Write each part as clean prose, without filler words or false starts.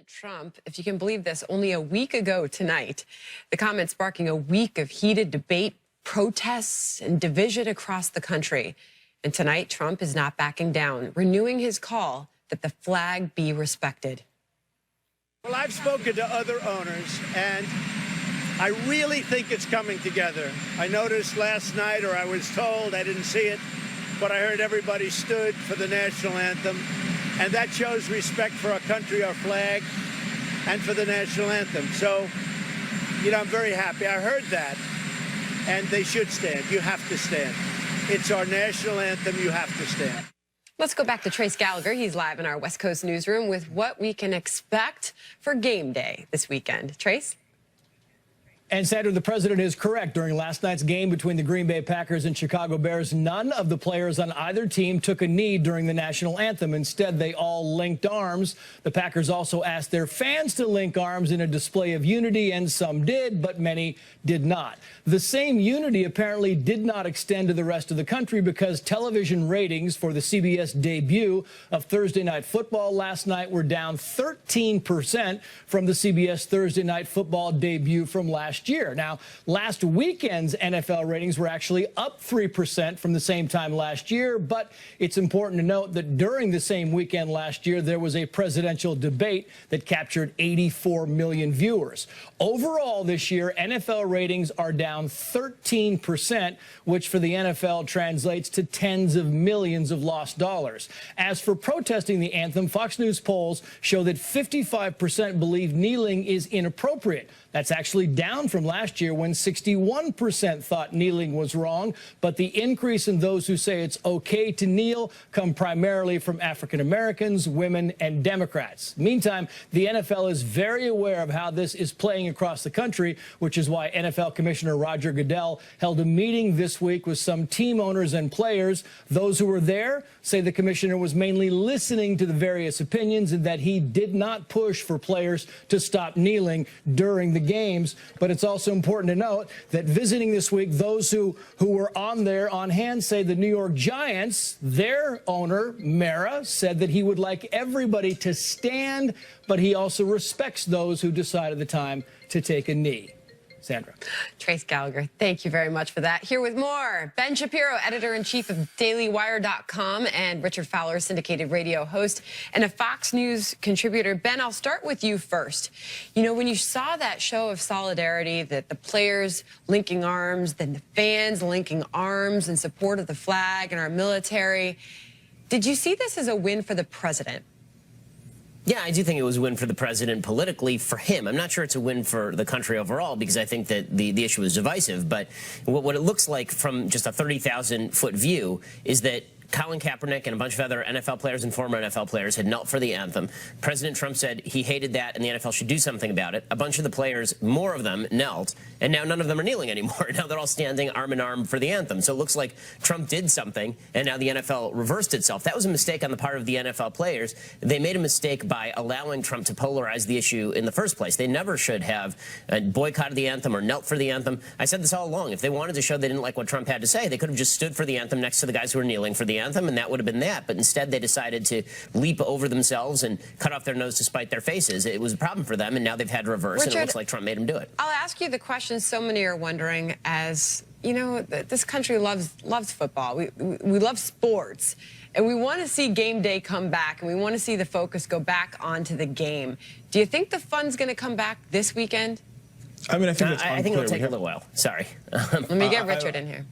Trump, if you can believe this, only a week ago tonight, the comments sparking a week of heated debate, protests, and division across the country. And tonight, Trump is not backing down, renewing his call that the flag be respected. Well, I've spoken to other owners, and I really think it's coming together. I noticed last night, or I was told, I didn't see it, but I heard everybody stood for the national anthem. And that shows respect for our country, our flag, and for the national anthem. So, you know, I'm very happy. I heard that, and they should stand. You have to stand. It's our national anthem. You have to stand. Let's go back to Trace Gallagher. He's live in our West Coast newsroom with what we can expect for game day this weekend. Trace? And Sandra, the president is correct. During last night's game between the Green Bay Packers and Chicago Bears, none of the players on either team took a knee during the national anthem. Instead, they all linked arms. The Packers also asked their fans to link arms in a display of unity, and some did, but many did not. The same unity apparently did not extend to the rest of the country because television ratings for the CBS debut of Thursday Night Football last night were down 13% from the CBS Thursday Night Football debut from last year. Now, last weekend's NFL ratings were actually up 3% from the same time last year, but it's important to note that during the same weekend last year, there was a presidential debate that captured 84 million viewers. Overall this year, NFL ratings are down 13%, which for the NFL translates to tens of millions of lost dollars. As for protesting the anthem, Fox News polls show that 55% believe kneeling is inappropriate. That's actually down from last year when 61% thought kneeling was wrong. But the increase in those who say it's okay to kneel come primarily from African Americans, women, and Democrats. Meantime, the NFL is very aware of how this is playing across the country, which is why NFL Commissioner Roger Goodell held a meeting this week with some team owners and players. Those who were there say the commissioner was mainly listening to the various opinions and that he did not push for players to stop kneeling during the games. But it's also important to note that visiting this week, those who were on hand say the New York Giants, their owner, Mara, said that he would like everybody to stand, but he also respects those who decide at the time to take a knee. Sandra. Trace Gallagher, thank you very much for that. Here with more, Ben Shapiro, editor-in-chief of DailyWire.com, and Richard Fowler, syndicated radio host and a Fox News contributor. Ben, I'll start with you first. You know, when you saw that show of solidarity, that the players linking arms, then the fans linking arms in support of the flag and our military, did you see this as a win for the president? Yeah, I do think it was a win for the president politically for him. I'm not sure it's a win for the country overall because I think that the issue is divisive. But what it looks like from just a 30,000-foot view is that Colin Kaepernick and a bunch of other NFL players and former NFL players had knelt for the anthem. President Trump said he hated that and the NFL should do something about it. A bunch of the players, more of them, knelt, and now none of them are kneeling anymore. Now they're all standing arm in arm for the anthem. So it looks like Trump did something, and now the NFL reversed itself. That was a mistake on the part of the NFL players. They made a mistake by allowing Trump to polarize the issue in the first place. They never should have boycotted the anthem or knelt for the anthem. I said this all along. If they wanted to show they didn't like what Trump had to say, they could have just stood for the anthem next to the guys who were kneeling for the anthem, and that would have been that. But instead, they decided to leap over themselves and cut off their nose to spite their faces. It was a problem for them, and now they've had to reverse, Richard, and it looks like Trump made them do it. I'll ask you the question so many are wondering, as you know, this country loves football. We love sports, and we want to see game day come back, and we want to see the focus go back onto the game. Do you think the fun's going to come back this weekend? I mean, I think it'll take a little while. Sorry. Let me get Richard in here.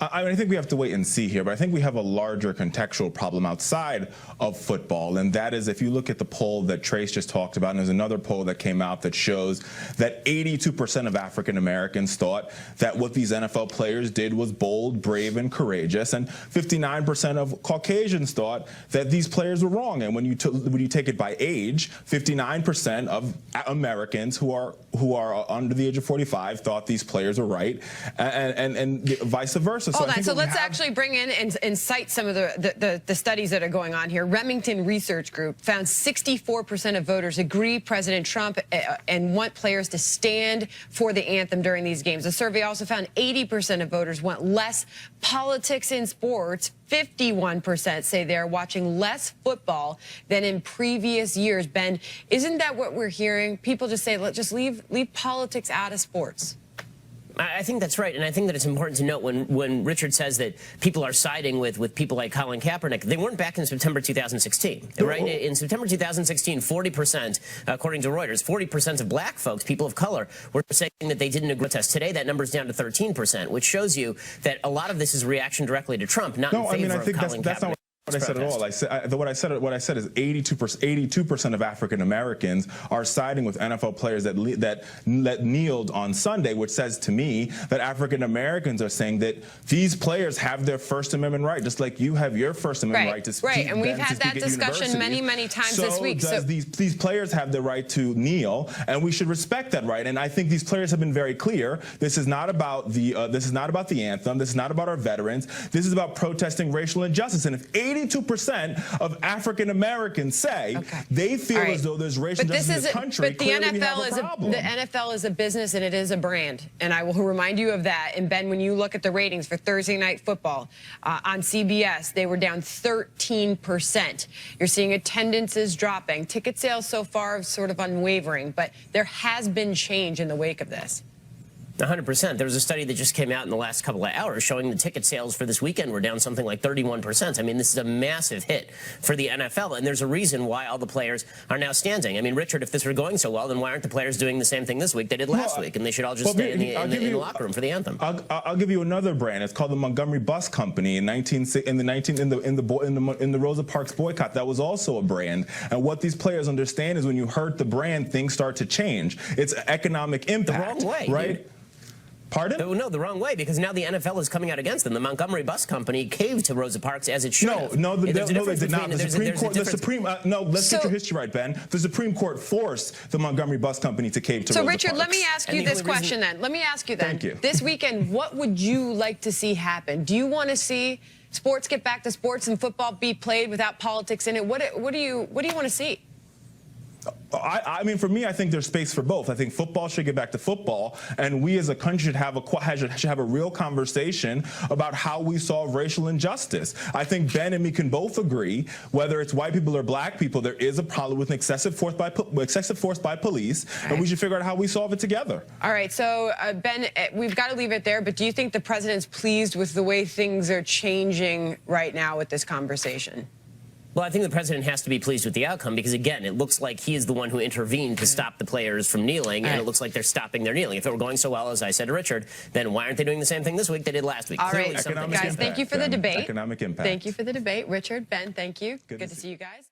I think we have to wait and see here, but I think we have a larger contextual problem outside of football, and that is if you look at the poll that Trace just talked about, and there's another poll that came out that shows that 82% of African Americans thought that what these NFL players did was bold, brave, and courageous, and 59% of Caucasians thought that these players were wrong. And when you take it by age, 59% of Americans who are under the age of 45 thought these players were right, and vice versa. also, hold on. So let's actually bring in and cite some of the studies that are going on here. Remington Research Group found 64% of voters agree President Trump and want players to stand for the anthem during these games. The survey also found 80% of voters want less politics in sports. 51% say they're watching less football than in previous years. Ben, isn't that what we're hearing? People just say, let's just leave politics out of sports. I think that's right, and I think that it's important to note when Richard says that people are siding with people like Colin Kaepernick, they weren't back in September 2016. Right? In September 2016, 40%, according to Reuters, 40% of black folks, people of color, were saying that they didn't agree with us. Today, that number's down to 13%, which shows you that a lot of this is reaction directly to Trump, not in favor of Colin Kaepernick. What I said at all. What I said is 82% of African Americans are siding with NFL players that kneeled on Sunday, which says to me that African Americans are saying that these players have their First Amendment right, just like you have your First Amendment right to speak. Right, and we've had that discussion many times this week. So these players have the right to kneel, and we should respect that right. And I think these players have been very clear. This is not about the anthem. This is not about our veterans. This is about protesting racial injustice. And if 82% of African Americans say they feel as though there's racial injustice in this country, clearly we have a problem. The NFL is a business and it is a brand, and I will remind you of that. And Ben, when you look at the ratings for Thursday Night Football on CBS, they were down 13%. You're seeing attendances dropping. Ticket sales so far are sort of unwavering, but there has been change in the wake of this. 100%. There was a study that just came out in the last couple of hours showing the ticket sales for this weekend were down something like 31%. I mean, this is a massive hit for the NFL, and there's a reason why all the players are now standing. I mean, Richard, if this were going so well, then why aren't the players doing the same thing this week they did last week? And they should all just stay in the locker room for the anthem. I'll give you another brand. It's called the Montgomery Bus Company in the Rosa Parks boycott. That was also a brand. And what these players understand is when you hurt the brand, things start to change. It's economic impact. The wrong way, right? Dude. Pardon? No, the wrong way, because now the NFL is coming out against them. The Montgomery Bus Company caved to Rosa Parks as it should have. No, they did not. The Supreme Court, let's get your history right, Ben. The Supreme Court forced the Montgomery Bus Company to cave to Rosa Parks. So, Richard, let me ask you this question then. Let me ask you then. Thank you. This weekend, what would you like to see happen? Do you want to see sports get back to sports and football be played without politics in it? What do you want to see? I mean, for me, I think there's space for both. I think football should get back to football, and we as a country should have a real conversation about how we solve racial injustice. I think Ben and me can both agree, whether it's white people or black people, there is a problem with excessive force by police, and we should figure out how we solve it together. All right, so Ben, we've got to leave it there, but do you think the president's pleased with the way things are changing right now with this conversation? Well, I think the president has to be pleased with the outcome because, again, it looks like he is the one who intervened to stop the players from kneeling, and it looks like they're stopping their kneeling. If it were going so well, as I said to Richard, then why aren't they doing the same thing this week they did last week? All right, guys, thank you for the debate. Economic impact. Thank you for the debate. Richard, Ben, thank you. Good to see you guys.